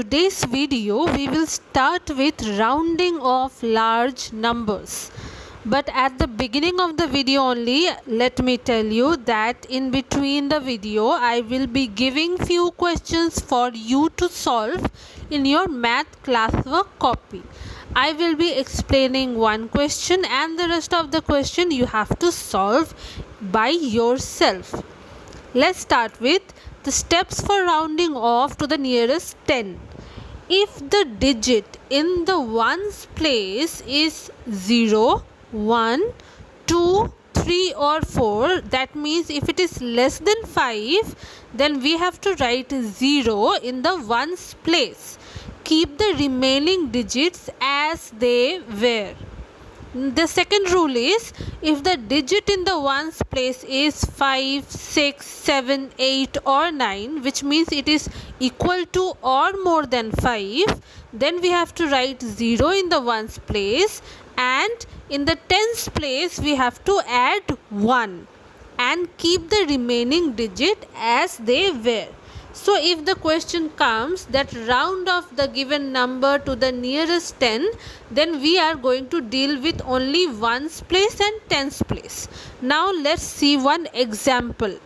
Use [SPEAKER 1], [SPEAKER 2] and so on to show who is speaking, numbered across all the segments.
[SPEAKER 1] today's video we will start with rounding of large numbers. But at the beginning of the video only, let me tell you that in between the video I will be giving few questions for you to solve in your math classwork copy. I will be explaining one question and the rest of the question you have to solve by yourself. Let's start with the steps for rounding off to the nearest 10. If the digit in the ones place is 0, 1, 2, 3 or 4, that means if it is less than 5, then we have to write 0 in the ones place. Keep the remaining digits as they were. The second rule is, if the digit in the ones place is 5, 6, 7, 8 or 9, which means it is equal to or more than 5, then we have to write 0 in the ones place, and in the tens place we have to add 1 and keep the remaining digit as they were. So if the question comes that round off the given number to the nearest 10, then we are going to deal with only ones place and tens place. Now let's see one example.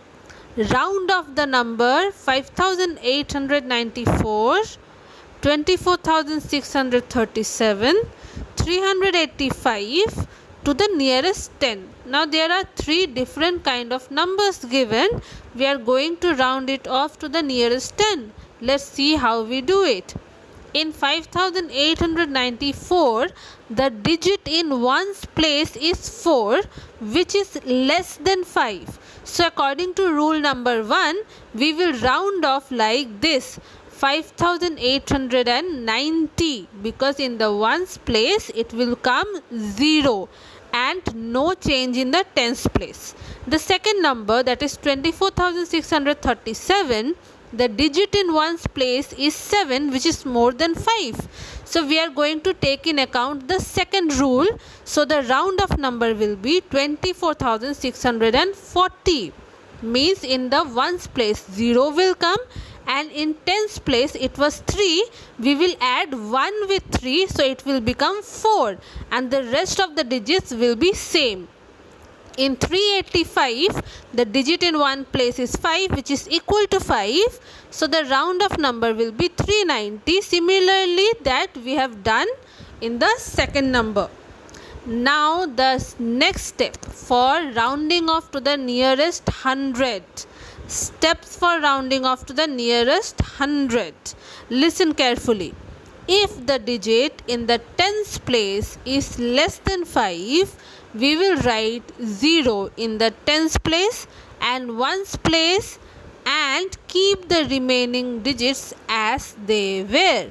[SPEAKER 1] Round off the number 5894, 24,637, 385 to the nearest 10. Now there are three different kind of numbers given. We are going to round it off to the nearest 10. Let's see how we do it. In 5894, the digit in ones place is 4, which is less than 5. So according to rule number 1, we will round off like this, 5890, because in the ones place it will come 0 and no change in the tens place. The second number, that is 24,637, the digit in ones place is 7, which is more than 5. So we are going to take in account the second rule. So the round off number will be 24,640. Means in the ones place 0 will come, and in tens place it was 3, we will add 1 with 3, so it will become 4, and the rest of the digits will be same. In 385, the digit in one place is 5, which is equal to 5, so the round off number will be 390. Similarly, that we have done in the second number. Now the next step for rounding off to the nearest 100. Steps for rounding off to the nearest 100. Listen carefully. If the digit in the tens place is less than 5, we will write 0 in the tens place and ones place and keep the remaining digits as they were.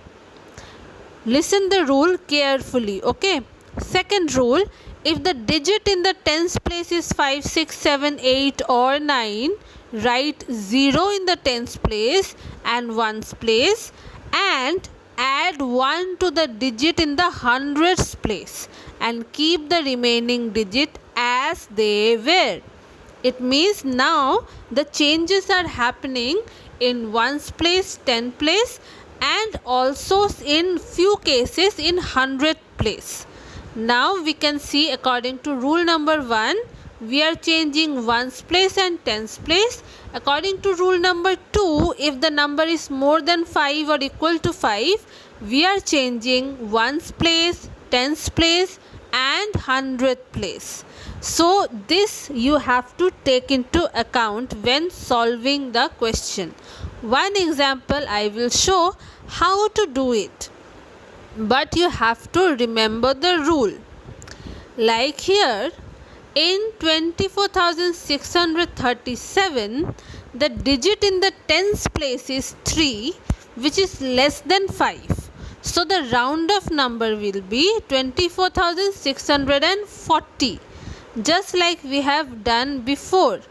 [SPEAKER 1] Listen the rule carefully, okay? Second rule, if the digit in the tens place is 5, 6, 7, 8 or 9, write 0 in the tens place and ones place and add 1 to the digit in the hundreds place and keep the remaining digit as they were. It means now the changes are happening in ones place, 10 place, and also in few cases in 100 place. Now we can see, according to rule number 1, we are changing ones place and tens place. According to rule number 2, if the number is more than 5 or equal to 5, we are changing ones place, tens place and 100th place. So this you have to take into account when solving the question. One example I will show how to do it. But you have to remember the rule. Like here, in 24,637, the digit in the tens place is 3, which is less than 5. So the round off number will be 24,640, just like we have done before.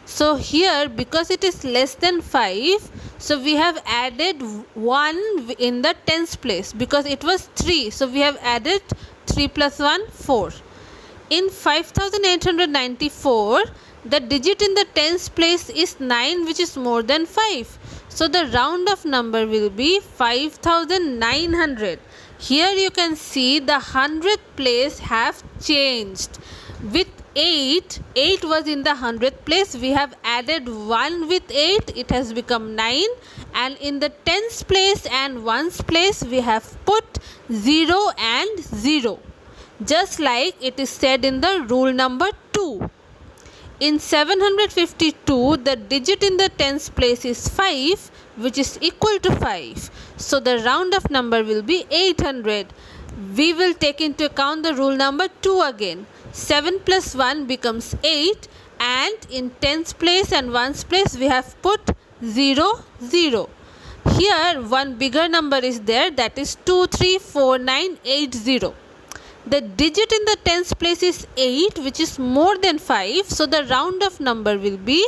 [SPEAKER 1] So here, because it is less than 5, so we have added 1 in the tens place, because it was 3. So we have added 3 plus 1, 4. In 5894, the digit in the tens place is 9, which is more than 5. So the round off number will be 5900. Here you can see the 100th place have changed. With 8 was in the 100th place. We have added 1 with 8. It has become 9. And in the 10th place and 1's place we have put 0 and 0. Just like it is said in the rule number 2. In 752, the digit in the 10th place is 5, which is equal to 5. So the round off number will be 800. We will take into account the rule number 2 again. 7 plus 1 becomes 8, and in 10th place and 1's place we have put 0, 0. Here one bigger number is there, that is 234980. The digit in the 10th place is 8, which is more than 5. So the round off number will be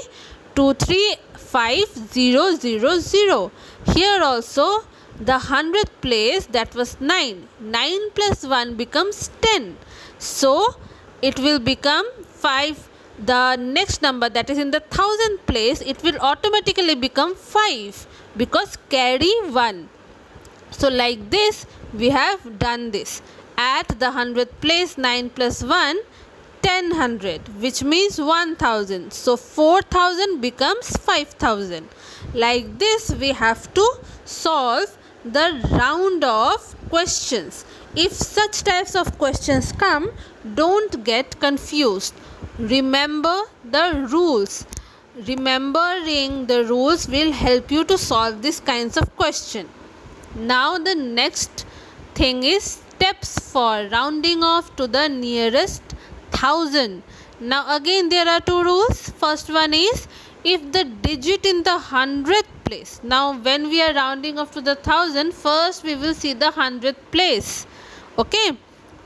[SPEAKER 1] 235000. Here also the 100th place, that was 9. 9 plus 1 becomes 10. So it will become 5. The next number, that is in the 1000th place, it will automatically become 5 because carry 1. So like this we have done this. At the 100th place, 9 plus 1, 1000, which means 1000. So 4000 becomes 5000. Like this we have to solve the round off questions. If such types of questions come, don't get confused. Remember the rules. Remembering the rules will help you to solve these kinds of questions. Now the next thing is steps for rounding off to the nearest 1000. Now again there are two rules. First one is, if the digit in the 100th place. Now when we are rounding off to the 1000, first we will see the 100th place. Okay.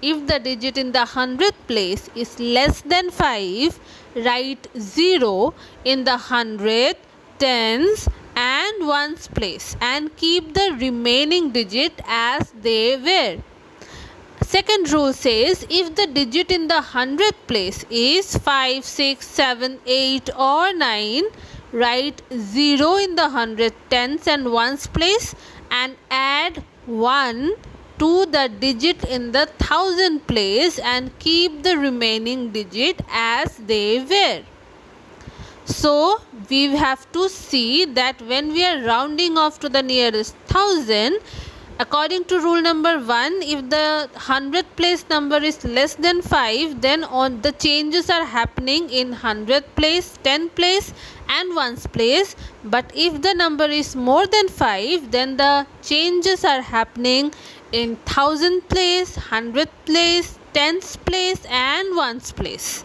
[SPEAKER 1] If the digit in the 100th place is less than 5, write 0 in the 100th, 10s and 1's place and keep the remaining digit as they were. Second rule says, if the digit in the 100th place is 5, 6, 7, 8 or 9, write 0 in the 100th, 10s and 1's place and add 1 to the digit in the 1000th place and keep the remaining digit as they were. So we have to see that when we are rounding off to the nearest 1000, according to rule number 1, if the 100th place number is less than 5, then on the changes are happening in 100th place, 10th place and 1's place. But if the number is more than 5, then the changes are happening in 1000th place, 100th place, 10th place and 1's place.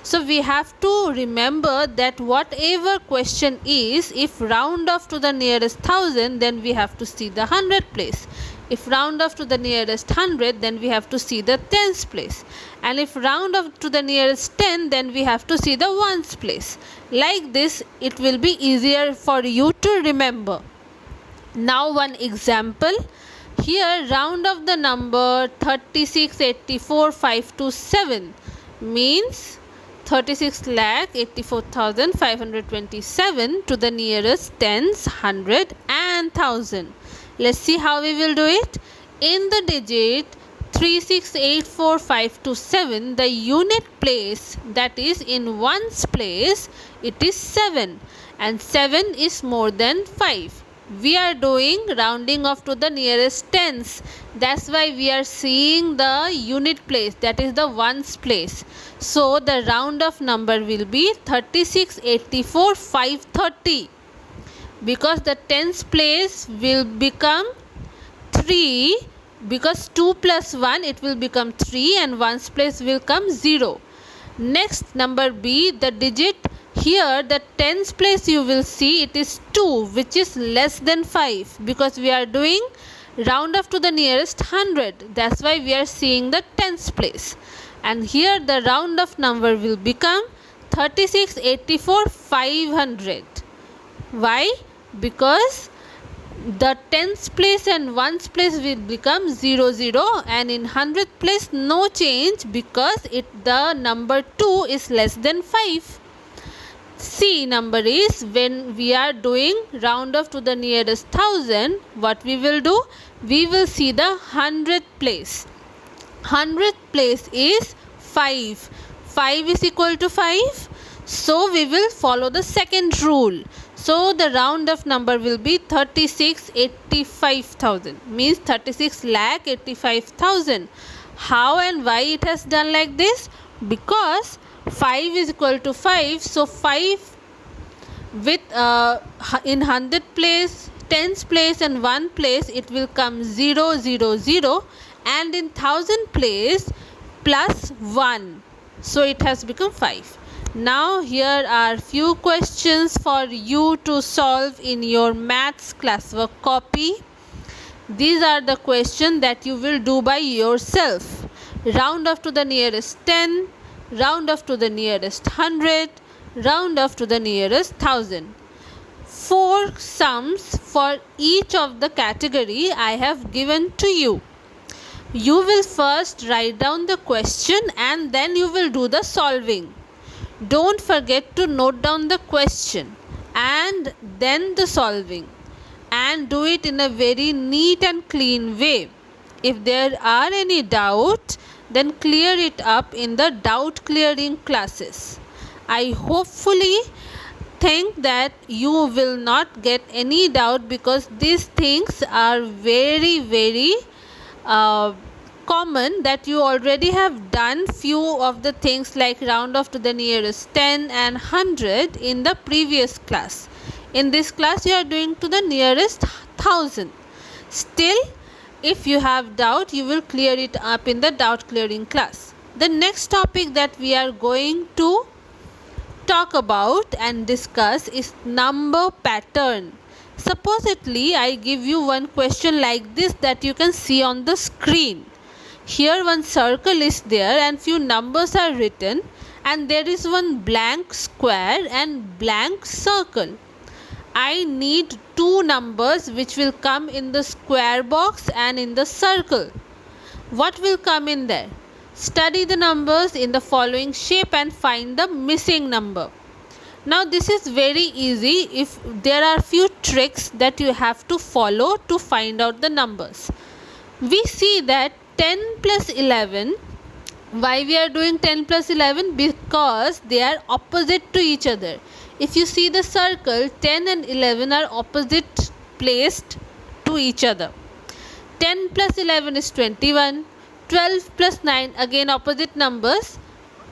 [SPEAKER 1] So we have to remember that whatever question is, if round off to the nearest 1000, then we have to see the 100th place. If round off to the nearest 100, then we have to see the 10th place. And if round off to the nearest 10, then we have to see the 1's place. Like this, it will be easier for you to remember. Now one example. Here round off the number 36,84,527 means 36,84,527 to the nearest tens, 100 and 1000. Let's see how we will do it. In the digit 3684527, the unit place, that is in 1's place, it is 7 and 7 is more than 5. We are doing rounding off to the nearest tens. That's why we are seeing the unit place, that is the 1's place. So the round off number will be 36,84,530. Because the tens place will become 3, because 2 plus 1 it will become 3 and 1's place will come 0. Next, number B, the digit here, the tens place you will see it is 2, which is less than 5, because we are doing round off to the nearest 100. That's why we are seeing the tens place. And here the round off number will become 36,84,500. Why? Because the tens place and 1's place will become 0, 0, and in 100th place no change because the number 2 is less than 5. C number is, when we are doing round off to the nearest 1000, what we will do? We will see the 100th place. 100th place is 5. 5 is equal to 5. So we will follow the second rule. So the round off number will be 36,85,000. Means 36,85,000. How and why it has done like this? Because 5 is equal to 5. So 5 with in 100th place, 10th place and 1 place, it will come 0, 0, 0. And in 1000 place plus 1. So it has become 5. Now here are few questions for you to solve in your maths classwork copy. These are the questions that you will do by yourself. Round off to the nearest 10, round off to the nearest 100, round off to the nearest 1000. 4 sums for each of the category I have given to you. You will first write down the question and then you will do the solving. Don't forget to note down the question and then the solving, and do it in a very neat and clean way. If there are any doubt, then clear it up in the doubt clearing classes. I hopefully think that you will not get any doubt, because these things are very, very common, that you already have done few of the things like round off to the nearest 10 and 100 in the previous class. In this class you are doing to the nearest 1000. Still, if you have doubt, you will clear it up in the doubt clearing class. The next topic that we are going to talk about and discuss is number pattern. Supposedly I give you one question like this that you can see on the screen. Here one circle is there and few numbers are written, and there is one blank square and blank circle. I need 2 numbers which will come in the square box and in the circle. What will come in there? Study the numbers in the following shape and find the missing number. Now this is very easy. If there are few tricks that you have to follow to find out the numbers. We see that 10 plus 11, why we are doing 10 plus 11? Because they are opposite to each other. If you see the circle, 10 and 11 are opposite placed to each other. 10 plus 11 is 21. 12 plus 9, again opposite numbers,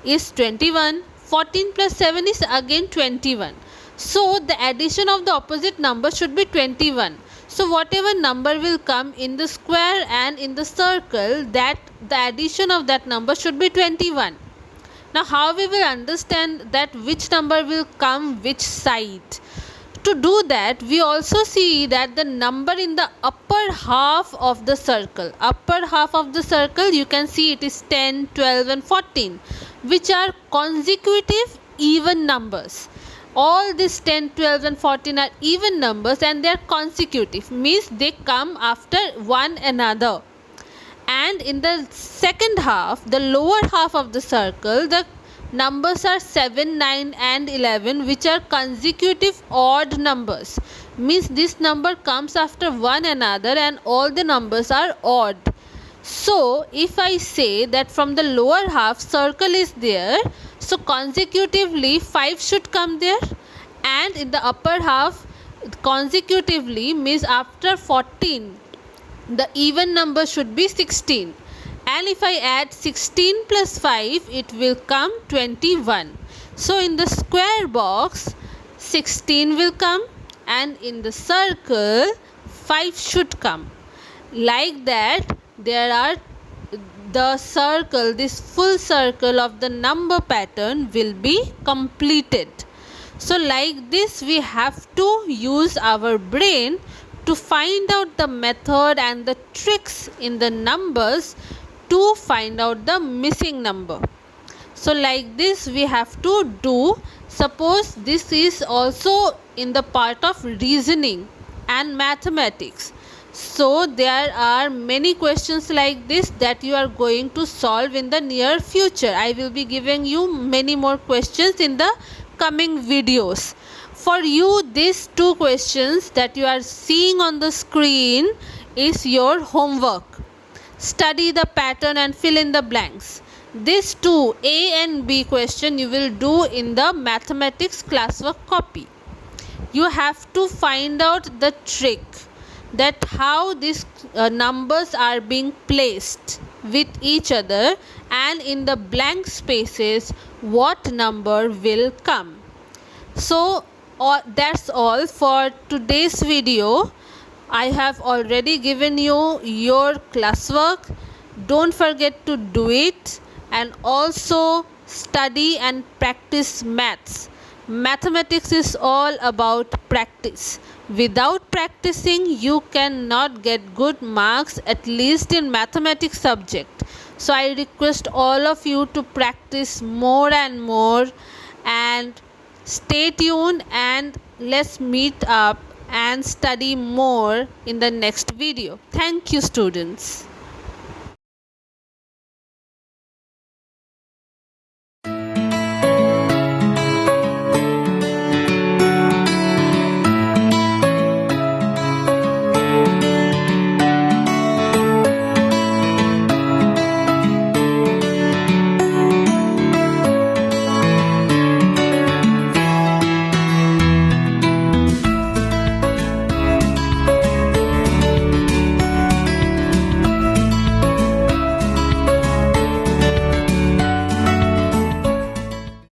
[SPEAKER 1] is 21. 14 plus 7 is again 21. So the addition of the opposite number should be 21. So whatever number will come in the square and in the circle, that the addition of that number should be 21. Now how we will understand that which number will come which side? To do that, we also see that the number in the upper half of the circle, you can see it is 10, 12 and 14, which are consecutive even numbers. All these 10, 12 and 14 are even numbers and they are consecutive, means they come after one another. And in the second half, the lower half of the circle, the numbers are 7, 9 and 11, which are consecutive odd numbers. Means this number comes after one another and all the numbers are odd. So if I say that from the lower half circle is there, so consecutively 5 should come there, and in the upper half consecutively means after 14 the even number should be 16. And if I add 16 plus 5, it will come 21. So in the square box 16 will come and in the circle 5 should come. Like that, there are the circle, this full circle of the number pattern will be completed. So like this, we have to use our brain to find out the method and the tricks in the numbers to find out the missing number. So like this we have to do. Suppose this is also in the part of reasoning and mathematics. So there are many questions like this that you are going to solve in the near future. I will be giving you many more questions in the upcoming videos. For you, these two questions that you are seeing on the screen is your homework. Study the pattern and fill in the blanks. These two A and B question you will do in the mathematics classwork copy. You have to find out the trick that how these numbers are being placed with each other, and in the blank spaces what number will come. So that's all for today's video. I have already given you your classwork. Don't forget to do it, and also study and practice maths. Mathematics is all about practice. Without practicing, you cannot get good marks, at least in mathematics subject. So I request all of you to practice more and more, and stay tuned, and let's meet up and study more in the next video. Thank you, students.